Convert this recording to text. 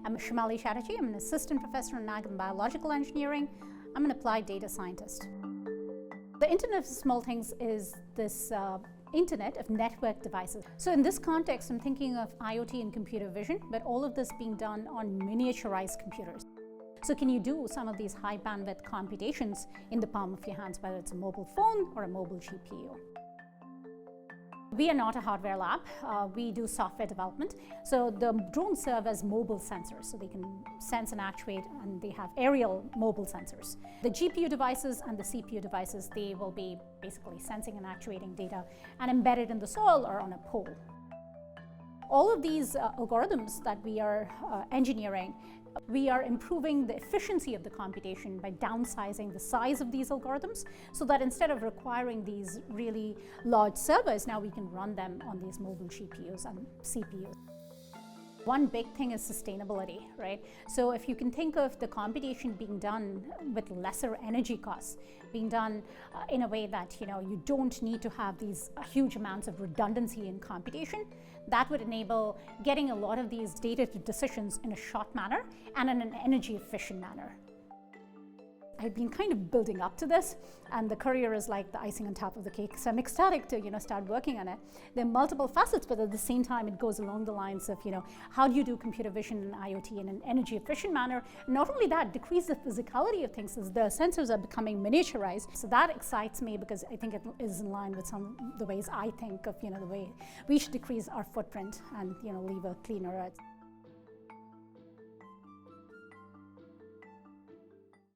I'm Somali Chaterji. I'm an assistant professor in ag and biological engineering. I'm an applied data scientist. The Internet of Small Things is this Internet of network devices. So in this context, I'm thinking of IoT and computer vision, but all of this being done on miniaturized computers. So can you do some of these high bandwidth computations in the palm of your hands, whether it's a mobile phone or a mobile GPU? We are not a hardware lab, we do software development. So the drones serve as mobile sensors, so they can sense and actuate, and they have aerial mobile sensors. The GPU devices and the CPU devices, they will be basically sensing and actuating data and embedded in the soil or on a pole. All of these algorithms that we are engineering, we are improving the efficiency of the computation by downsizing the size of these algorithms so that instead of requiring these really large servers, now we can run them on these mobile GPUs and CPUs. One big thing is sustainability, right? So if you can think of the computation being done with lesser energy costs, being done in a way that you don't need to have these huge amounts of redundancy in computation, that would enable getting a lot of these data to decisions in a short manner and in an energy efficient manner. I've been kind of building up to this, and the career is like the icing on top of the cake. So I'm ecstatic to start working on it. There are multiple facets, but at the same time, it goes along the lines of how do you do computer vision and IoT in an energy efficient manner? Not only that, decrease the physicality of things as the sensors are becoming miniaturized. So that excites me because I think it is in line with some of the ways I think of the way we should decrease our footprint and leave a cleaner earth.